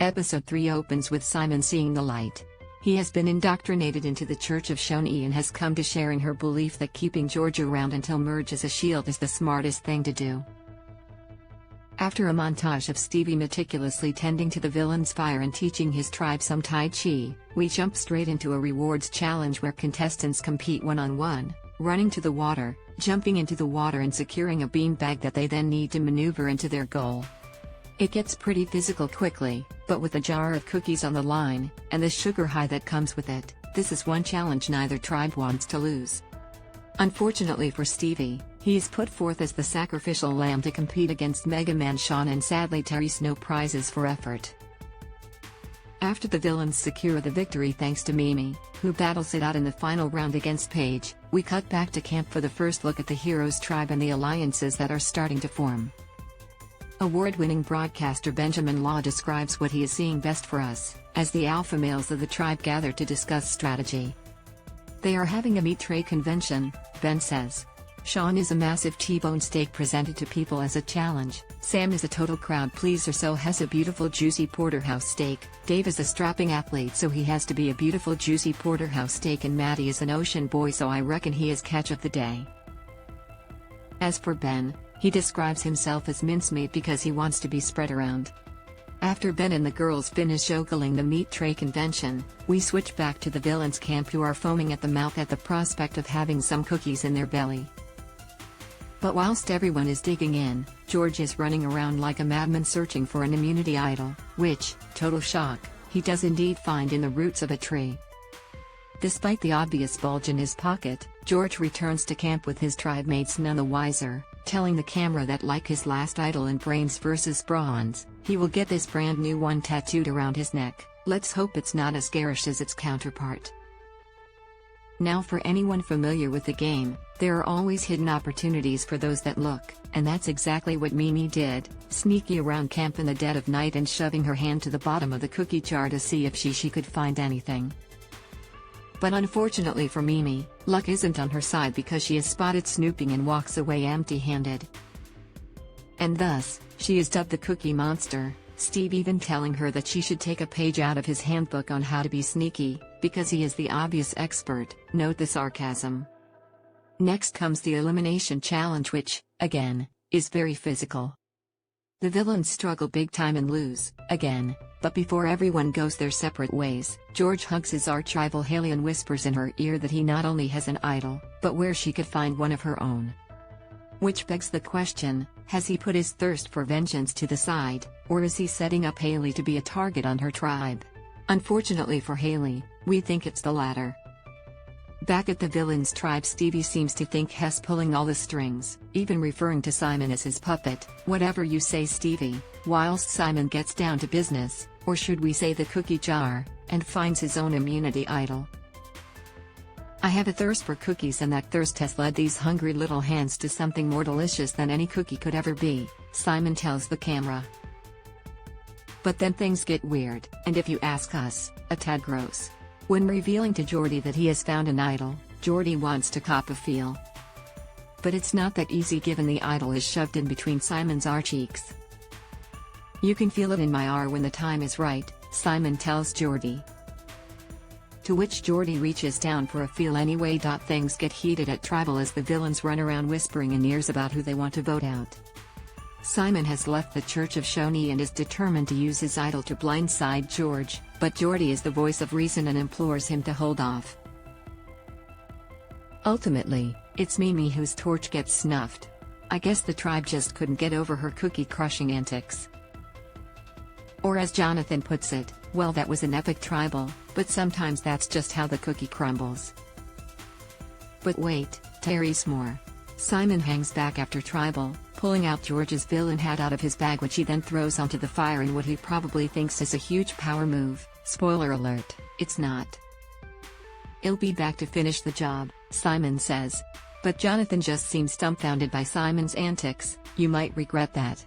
Episode 3 opens with Simon seeing the light. He has been indoctrinated into the Church of Shonee and has come to sharing her belief that keeping George around until merge as a shield is the smartest thing to do. After a montage of Stevie meticulously tending to the villain's fire and teaching his tribe some Tai Chi, we jump straight into a rewards challenge where contestants compete one-on-one, running to the water, jumping into the water and securing a beanbag that they then need to maneuver into their goal. It gets pretty physical quickly, but with a jar of cookies on the line, and the sugar high that comes with it, this is one challenge neither tribe wants to lose. Unfortunately for Stevie, he is put forth as the sacrificial lamb to compete against Mega Man Shonee and sadly carries no prizes for effort. After the villains secure the victory thanks to Mimi, who battles it out in the final round against Paige, we cut back to camp for the first look at the heroes' tribe and the alliances that are starting to form. Award-winning broadcaster Benjamin Law describes what he is seeing best for us, as the alpha males of the tribe gather to discuss strategy. They are having a meat tray convention, Ben says. Sean is a massive T-bone steak presented to people as a challenge, Sam is a total crowd pleaser so has a beautiful juicy porterhouse steak, Dave is a strapping athlete so he has to be a beautiful juicy porterhouse steak and Maddie is an ocean boy so I reckon he is catch of the day. As for Ben, he describes himself as mincemeat because he wants to be spread around. After Ben and the girls finish ogling the meat tray convention, we switch back to the villains' camp who are foaming at the mouth at the prospect of having some cookies in their belly. But whilst everyone is digging in, George is running around like a madman searching for an immunity idol, which, total shock, he does indeed find in the roots of a tree. Despite the obvious bulge in his pocket, George returns to camp with his tribe mates none the wiser, telling the camera that like his last idol in Brains vs. Bronze, he will get this brand new one tattooed around his neck. Let's hope it's not as garish as its counterpart. Now for anyone familiar with the game, there are always hidden opportunities for those that look, and that's exactly what Mimi did, sneaking around camp in the dead of night and shoving her hand to the bottom of the cookie jar to see if she could find anything. But unfortunately for Mimi, luck isn't on her side because she is spotted snooping and walks away empty-handed. And thus, she is dubbed the Cookie Monster, Steve even telling her that she should take a page out of his handbook on how to be sneaky, because he is the obvious expert, note the sarcasm. Next comes the elimination challenge which, again, is very physical. The villains struggle big time and lose, again, but before everyone goes their separate ways, George hugs his arch-rival Haley and whispers in her ear that he not only has an idol, but where she could find one of her own. Which begs the question, has he put his thirst for vengeance to the side, or is he setting up Haley to be a target on her tribe? Unfortunately for Haley, we think it's the latter. Back at the villain's tribe Stevie seems to think Hess pulling all the strings, even referring to Simon as his puppet. Whatever you say Stevie, whilst Simon gets down to business, or should we say the cookie jar, and finds his own immunity idol. I have a thirst for cookies and that thirst has led these hungry little hands to something more delicious than any cookie could ever be, Simon tells the camera. But then things get weird, and if you ask us, a tad gross. When revealing to Jordy that he has found an idol, Jordy wants to cop a feel. But it's not that easy given the idol is shoved in between Simon's cheeks. You can feel it in my R when the time is right, Simon tells Jordy. To which Jordy reaches down for a feel anyway. Things get heated at tribal as the villains run around whispering in ears about who they want to vote out. Simon has left the Church of Shonee and is determined to use his idol to blindside George, but Jordy is the voice of reason and implores him to hold off. Ultimately, it's Mimi whose torch gets snuffed. I guess the tribe just couldn't get over her cookie-crushing antics. Or as Jonathan puts it, well that was an epic tribal, but sometimes that's just how the cookie crumbles. But wait, there's more. Simon hangs back after tribal, pulling out George's villain hat out of his bag which he then throws onto the fire in what he probably thinks is a huge power move. Spoiler alert, it's not. I'll be back to finish the job, Simon says. But Jonathan just seems dumbfounded by Simon's antics. You might regret that.